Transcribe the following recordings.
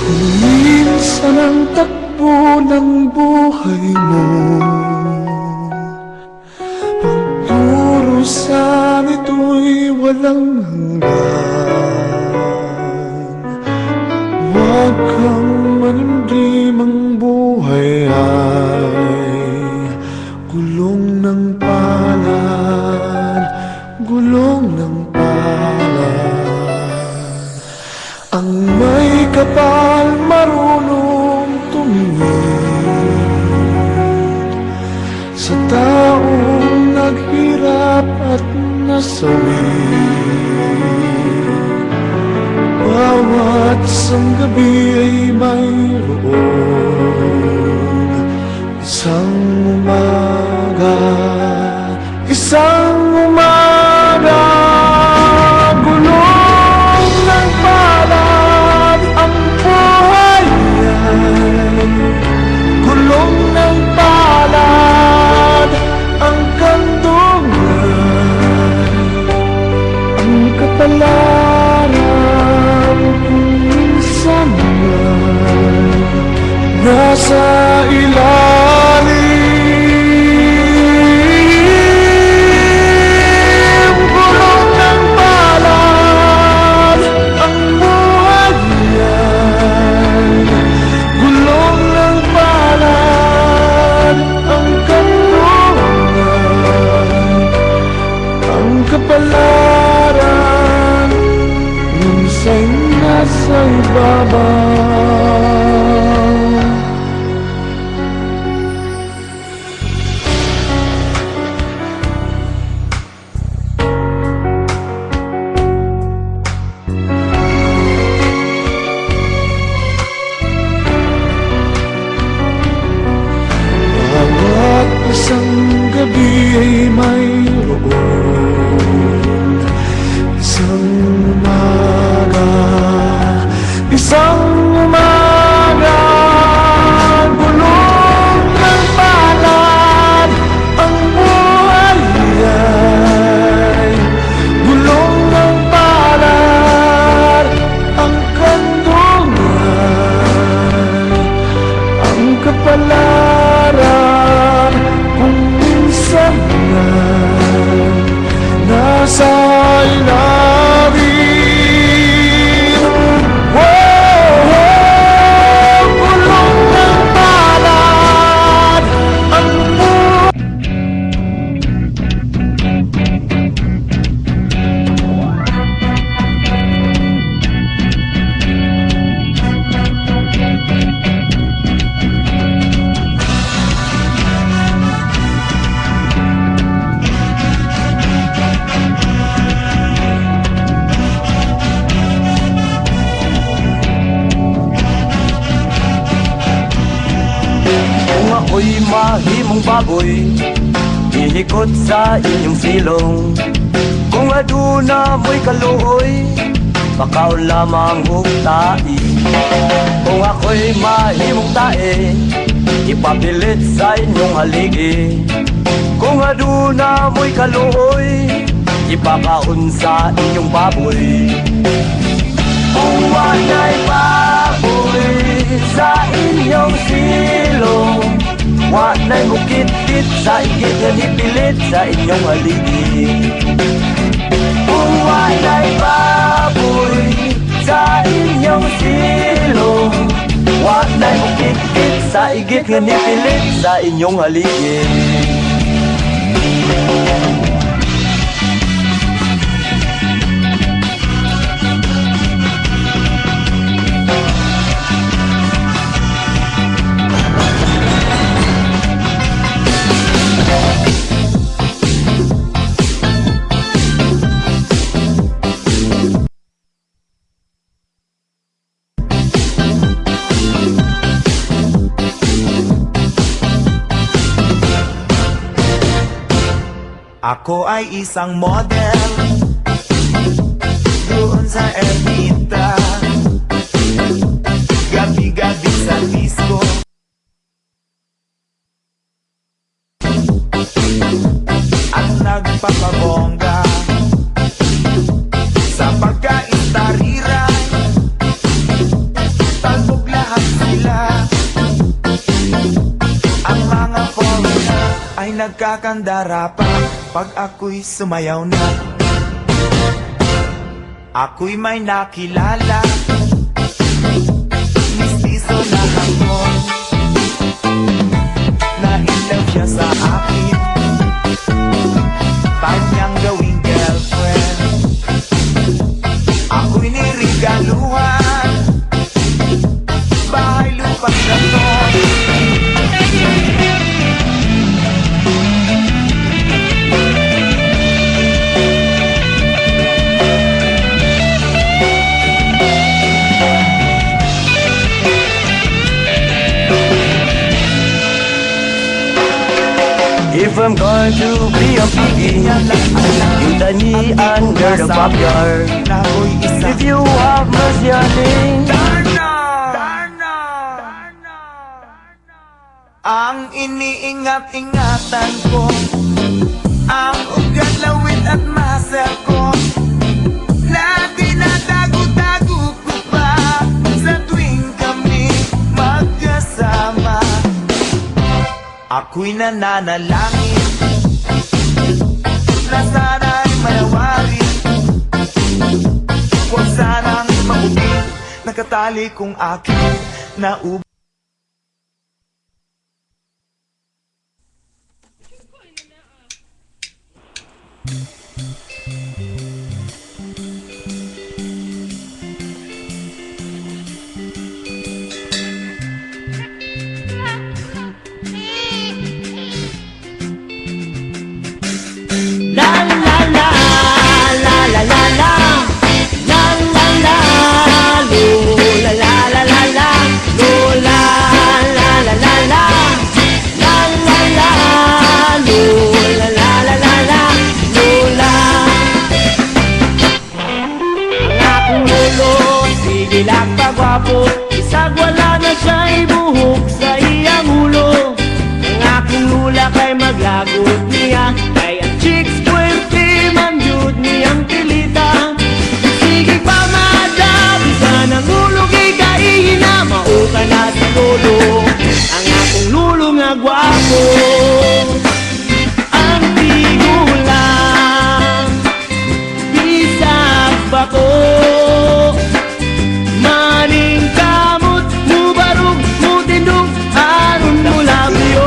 Minsan ang takbo ng buhay mo pagdurusan ito'y walang hanggan. Huwag kang manimdim, ang buhay ay gulong ng palad, gulong ng palad. Ang may kapal marunong tumingin sa taong naghirap at nasawi. Bawat isang gabi ay mayroon isang umaga, isang umaga. Gulong ng palad ang buhay ay gulong ng palad ang kandungan, ang kapalaran kung minsan man nasa ilalim. Gulong ng palad ang buhay ay gulong ng palad ang kandungan, ang kapalaran minsan nasa ibabaw. Bawat isang gabi ay mayroon isang umaga, isang umaga. Gulong ng palad ang buhay ay gulong ng palad ang kandungan, ang kapalaran kung minsan man nasa ilalim. Gulong ng palad ang buhay. Kung ako'y mahimong baboy, ihikot sa inyong silong. Kung aduna mo'y kaluoy, bakaon lamang huktai. Kung ako'y mahimong tae, ipapilit sa inyong haligi. Kung aduna mo'y kaluoy, ipakaon sa inyong baboy. Kung wana'y baboy sa inyong silong, wana'y mukit-kit sa igit nga nipilit sa inyong haligi. Kung wana'y baboy sa inyong silong, wana'y mukit-kit sa igit nga nipilit sa inyong haligi. Ako ay isang model doon sa Ermita, gabi-gabi sa disco. At nagpapabongga sa pagkain tariray, talbog nagkakandara pa pag ako'y sumayaw na. Ako'y may nakilala, mistiso na hanggon, na-inlove siya sa akin, kanyang gawing girlfriend. Ako'y nirigaluhan, bahay lupang gaton. If I'm going to be a piggy, you tie me under the backyard. Ako'y isa. If you have mercy on me, Darna! Ang iniingat-ingatan ko, ang ugat, lawit at muscle ko, na tinatago-tago ko pa sa tuwing kami magkasama. Ako'y nananalangin na sana'y manawari, huwag sanang maubing nakatali kong aking naubing. Ilang pagwapo, isag wala na siya'y buhok sa iyang ulo. Ang aking lula kay maglagot niya, kay ang chicks 20 man yun niyang pilita. Sige pa madab, isa ng ulo kay kaihina, mauka na sa lolo. Ang akong lulo nga gwapo, ang tigulang, bisag bako. Maning kamot, mubarog, mutindong, aron mo labyo.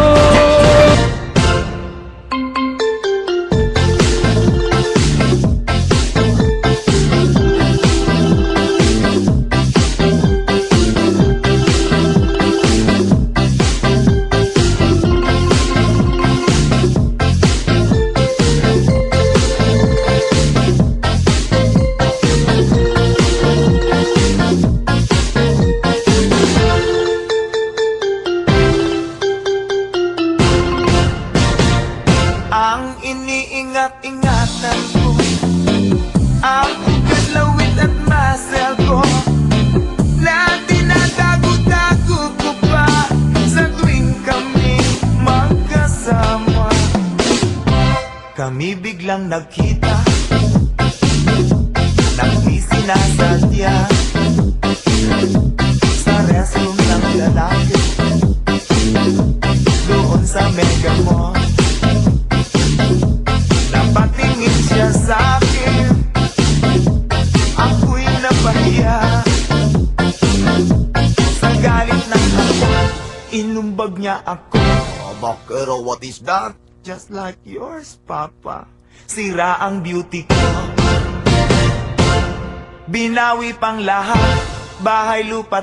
Ang iniingat-ingatan ko, ang ugat, lawit at muscle ko, na tinatago-tago ko pa sa tuwing kami magkasama. Kami biglang nagkita, nang di sinasadya, sa restroom ng lalaki, doon sa Mega Mall. Napatingin siya sa akin, ako'y napahiya. Sa galit ng hanggan, inumbag niya ako. Bakero, what is that? Just like yours, Papa. Sira ang beauty ko. Binawi pang lahat, bahay lupa't